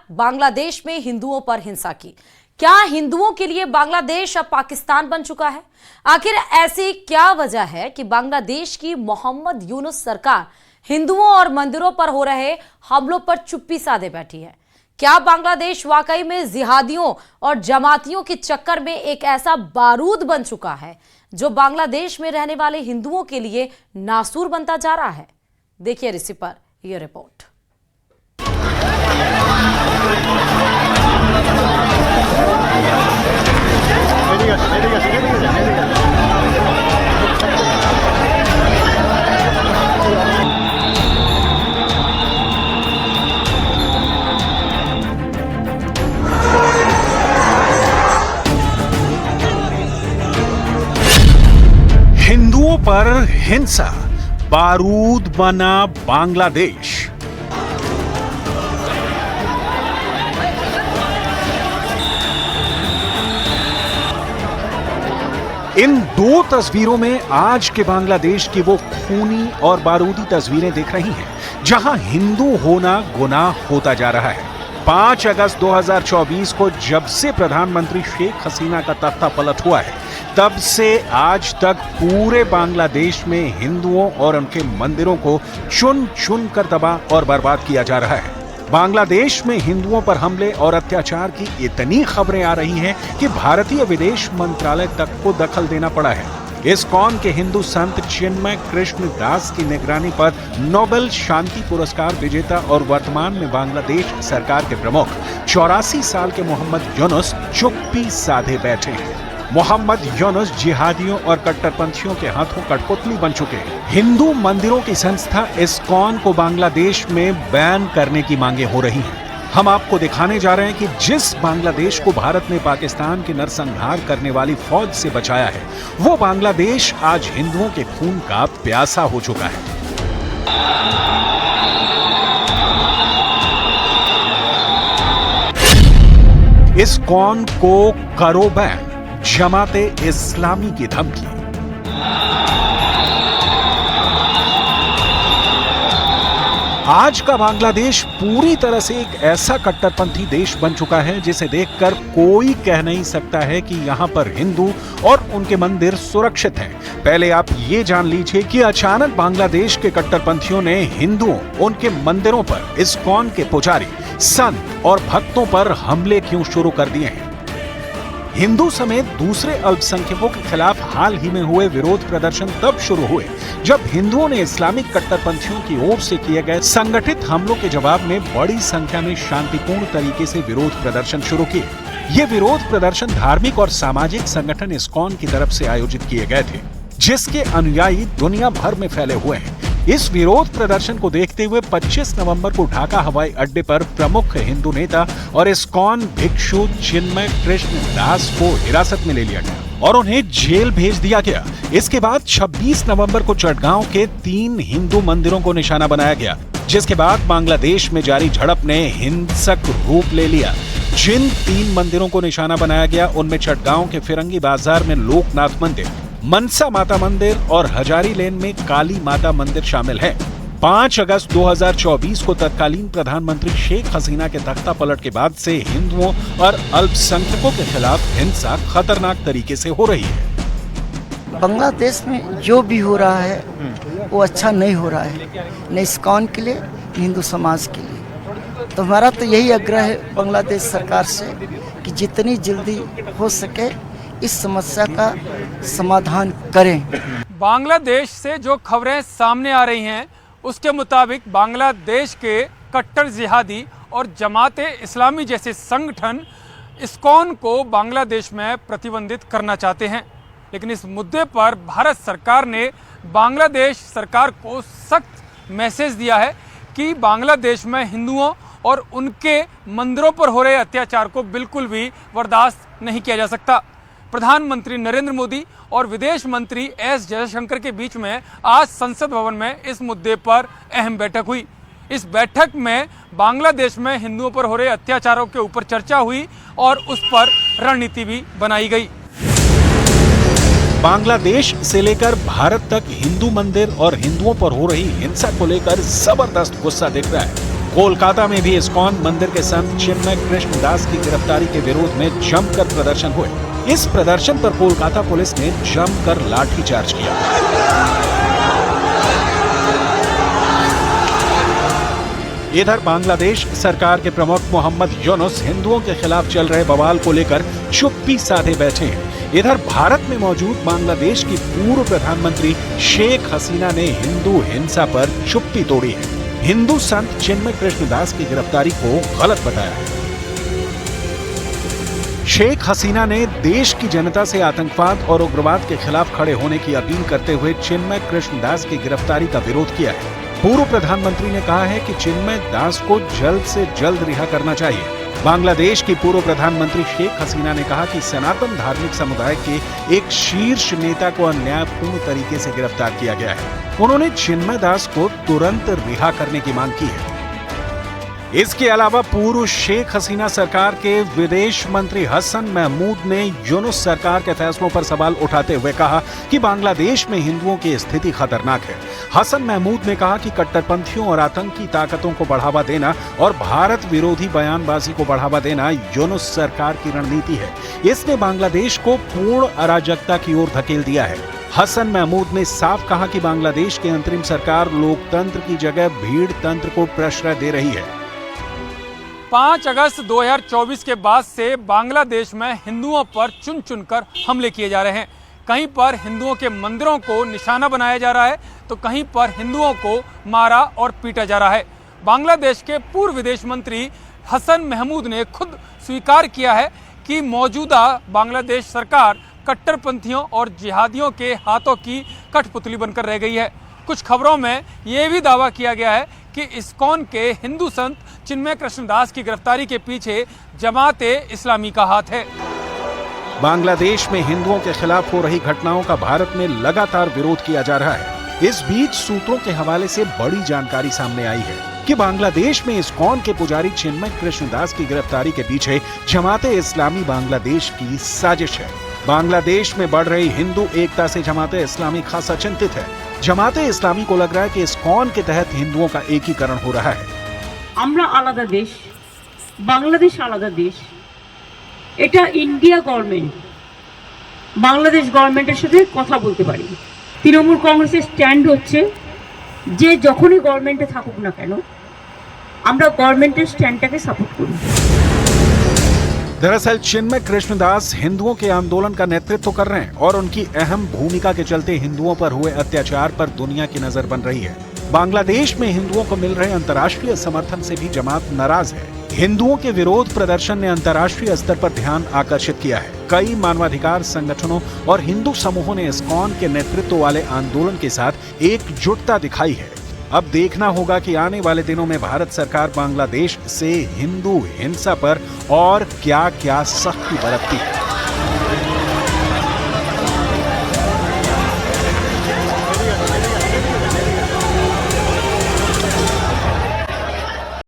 बांग्लादेश में हिंदुओं पर हिंसा की। क्या हिंदुओं के लिए बांग्लादेश अब पाकिस्तान बन चुका है? आखिर ऐसी क्या वजह है कि बांग्लादेश की मोहम्मद यूनुस सरकार हिंदुओं और मंदिरों पर हो रहे हमलों पर चुप्पी साधे बैठी है? क्या बांग्लादेश वाकई में जिहादियों और जमातियों के चक्कर में एक ऐसा बारूद बन चुका है जो बांग्लादेश में रहने वाले हिंदुओं के लिए नासूर बनता जा रहा है? देखिए इसी पर यह रिपोर्ट। हिंदुओं पर हिंसा, बारूद बना बांग्लादेश। इन दो तस्वीरों में आज के बांग्लादेश की वो खूनी और बारूदी तस्वीरें दिख रही हैं, जहां हिंदू होना गुनाह होता जा रहा है। 5 अगस्त 2024 को जब से प्रधानमंत्री शेख हसीना का तख्ता पलट हुआ है, तब से आज तक पूरे बांग्लादेश में हिंदुओं और उनके मंदिरों को चुन चुन कर तबाह और बर्बाद किया जा रहा है। बांग्लादेश में हिंदुओं पर हमले और अत्याचार की इतनी खबरें आ रही हैं कि भारतीय विदेश मंत्रालय तक को दखल देना पड़ा है। इस्कॉन के हिंदू संत चिन्मय कृष्ण दास की निगरानी पर नोबेल शांति पुरस्कार विजेता और वर्तमान में बांग्लादेश सरकार के प्रमुख 84 साल के मोहम्मद यूनुस चुप्पी साधे बैठे हैं। मोहम्मद यूनुस जिहादियों और कट्टरपंथियों के हाथों कठपुतली बन चुके हैं। हिंदू मंदिरों की संस्था इस्कॉन को बांग्लादेश में बैन करने की मांगे हो रही हैं। हम आपको दिखाने जा रहे हैं कि जिस बांग्लादेश को भारत ने पाकिस्तान के नरसंहार करने वाली फौज से बचाया है, वो बांग्लादेश आज हिंदुओं के खून का प्यासा हो चुका है। इस्कॉन को करो बैन, जमाते इस्लामी की धमकी। आज का बांग्लादेश पूरी तरह से एक ऐसा कट्टरपंथी देश बन चुका है जिसे देखकर कोई कह नहीं सकता है कि यहां पर हिंदू और उनके मंदिर सुरक्षित हैं। पहले आप ये जान लीजिए कि अचानक बांग्लादेश के कट्टरपंथियों ने हिंदुओं, उनके मंदिरों पर, इस्कॉन के पुजारी, संत और भक्तों पर हमले क्यों शुरू कर दिए हैं। हिंदू समेत दूसरे अल्पसंख्यकों के खिलाफ हाल ही में हुए विरोध प्रदर्शन तब शुरू हुए जब हिंदुओं ने इस्लामिक कट्टरपंथियों की ओर से किए गए संगठित हमलों के जवाब में बड़ी संख्या में शांतिपूर्ण तरीके से विरोध प्रदर्शन शुरू किए। ये विरोध प्रदर्शन धार्मिक और सामाजिक संगठन इस्कॉन की तरफ से आयोजित किए गए थे, जिसके अनुयायी दुनिया भर में फैले हुए हैं। इस विरोध प्रदर्शन को देखते हुए 25 नवंबर को ढाका हवाई अड्डे पर प्रमुख हिंदू नेता और इस्कॉन भिक्षु चिन्मय कृष्ण दास को हिरासत में ले लिया गया और उन्हें जेल भेज दिया गया। इसके बाद 26 नवंबर को चटगांव के 3 हिंदू मंदिरों को निशाना बनाया गया, जिसके बाद बांग्लादेश में जारी झड़प ने हिंसक रूप ले लिया। जिन 3 मंदिरों को निशाना बनाया गया उनमें चटगांव के फिरंगी बाजार में लोकनाथ मंदिर, मनसा माता मंदिर और हजारी लेन में काली माता मंदिर शामिल है। 5 अगस्त 2024 को तत्कालीन प्रधानमंत्री शेख हसीना के तख्ता पलट के बाद से हिंदुओं और अल्पसंख्यकों के खिलाफ हिंसा खतरनाक तरीके से हो रही है। बांग्लादेश में जो भी हो रहा है वो अच्छा नहीं हो रहा है, न इस्कॉन के लिए न हिंदू समाज के लिए। तो हमारा तो यही आग्रह है बांग्लादेश सरकार से कि जितनी जल्दी हो सके इस समस्या का समाधान करें। बांग्लादेश से जो खबरें सामने आ रही हैं उसके मुताबिक बांग्लादेश के कट्टर जिहादी और जमाते इस्लामी जैसे संगठन इस्कॉन को बांग्लादेश में प्रतिबंधित करना चाहते हैं। लेकिन इस मुद्दे पर भारत सरकार ने बांग्लादेश सरकार को सख्त मैसेज दिया है कि बांग्लादेश में हिंदुओं और उनके मंदिरों पर हो रहे अत्याचार को बिल्कुल भी बर्दाश्त नहीं किया जा सकता। प्रधानमंत्री नरेंद्र मोदी और विदेश मंत्री एस जयशंकर के बीच में आज संसद भवन में इस मुद्दे पर अहम बैठक हुई। इस बैठक में बांग्लादेश में हिंदुओं पर हो रहे अत्याचारों के ऊपर चर्चा हुई और उस पर रणनीति भी बनाई गई। बांग्लादेश से लेकर भारत तक हिंदू मंदिर और हिंदुओं पर हो रही हिंसा को लेकर जबरदस्त गुस्सा दिख रहा है। कोलकाता में भी इस्कॉन मंदिर के संत चिन्मय कृष्ण दास की गिरफ्तारी के विरोध में जमकर प्रदर्शन हुए। इस प्रदर्शन पर कोलकाता पुलिस ने जमकर लाठीचार्ज किया। इधर बांग्लादेश सरकार के प्रमुख मोहम्मद यूनुस हिंदुओं के खिलाफ चल रहे बवाल को लेकर चुप्पी साधे बैठे हैं। इधर भारत में मौजूद बांग्लादेश की पूर्व प्रधानमंत्री शेख हसीना ने हिंदू हिंसा पर चुप्पी तोड़ी है। हिंदू संत चिन्मय कृष्ण दास की गिरफ्तारी को गलत बताया है। शेख हसीना ने देश की जनता से आतंकवाद और उग्रवाद के खिलाफ खड़े होने की अपील करते हुए चिन्मय कृष्ण दास की गिरफ्तारी का विरोध किया है। पूर्व प्रधानमंत्री ने कहा है कि चिन्मय दास को जल्द से जल्द रिहा करना चाहिए। बांग्लादेश की पूर्व प्रधानमंत्री शेख हसीना ने कहा कि सनातन धार्मिक समुदाय के एक शीर्ष नेता को अन्यायपूर्ण तरीके से गिरफ्तार किया गया है। उन्होंने चिन्मय दास को तुरंत रिहा करने की मांग की है। इसके अलावा पूर्व शेख हसीना सरकार के विदेश मंत्री हसन महमूद ने यूनुस सरकार के फैसलों पर सवाल उठाते हुए कहा कि बांग्लादेश में हिंदुओं की स्थिति खतरनाक है। हसन महमूद ने कहा कि कट्टरपंथियों और आतंकी ताकतों को बढ़ावा देना और भारत विरोधी बयानबाजी को बढ़ावा देना यूनुस सरकार की रणनीति है। इसने बांग्लादेश को पूर्ण अराजकता की ओर धकेल दिया है। हसन महमूद ने साफ कहा कि बांग्लादेश की अंतरिम सरकार लोकतंत्र की जगह भीड़ तंत्र को प्रश्रय दे रही है। 5 अगस्त 2024 के बाद से बांग्लादेश में हिंदुओं पर चुन चुनकर हमले किए जा रहे हैं। कहीं पर हिंदुओं के मंदिरों को निशाना बनाया जा रहा है तो कहीं पर हिंदुओं को मारा और पीटा जा रहा है। बांग्लादेश के पूर्व विदेश मंत्री हसन महमूद ने खुद स्वीकार किया है कि मौजूदा बांग्लादेश सरकार कट्टरपंथियों और जिहादियों के हाथों की कठपुतली बनकर रह गई है। कुछ खबरों में यह भी दावा किया गया है कि इस्कॉन के हिंदू संत चिन्मय कृष्ण दास की गिरफ्तारी के पीछे जमाते इस्लामी का हाथ है। बांग्लादेश में हिंदुओं के खिलाफ हो रही घटनाओं का भारत में लगातार विरोध किया जा रहा है। इस बीच सूत्रों के हवाले से बड़ी जानकारी सामने आई है कि बांग्लादेश में इस्कॉन के पुजारी चिन्मय कृष्ण दास की गिरफ्तारी के पीछे जमाते इस्लामी बांग्लादेश की साजिश है। बांग्लादेश में बढ़ रही हिंदू एकता से जमाते इस्लामी खासा चिंतित है। जमाते इस्लामी को लग रहा है कि इस्कॉन के तहत हिंदुओं का एकीकरण हो रहा है। আমরা আলাদা দেশ, বাংলাদেশ আলাদা দেশ। এটা ইন্ডিয়া গভর্নমেন্ট বাংলাদেশ গভর্নমেন্টের সাথে কথা বলতে পারি। তৃণমূল কংগ্রেসের স্ট্যান্ড হচ্ছে যে যখনই গভর্নমেন্টে থাকুক না কেন আমরা গভর্নমেন্টের স্ট্যান্ডটাকে সাপোর্ট করি। दरअसल चिन्मय कृष्ण दास हिंदुओं के आंदोलन का नेतृत्व कर रहे हैं और उनकी अहम भूमिका के चलते हिंदुओं पर हुए अत्याचार पर दुनिया की नजर बन रही है। बांग्लादेश में हिंदुओं को मिल रहे अंतर्राष्ट्रीय समर्थन से भी जमात नाराज है। हिंदुओं के विरोध प्रदर्शन ने अंतर्राष्ट्रीय स्तर पर ध्यान आकर्षित किया है। कई मानवाधिकार संगठनों और हिंदू समूहों ने इस्कॉन के नेतृत्व वाले आंदोलन के साथ एकजुटता दिखाई है। अब देखना होगा कि आने वाले दिनों में भारत सरकार बांग्लादेश से हिंदू हिंसा पर और क्या क्या सख्ती बरतती है।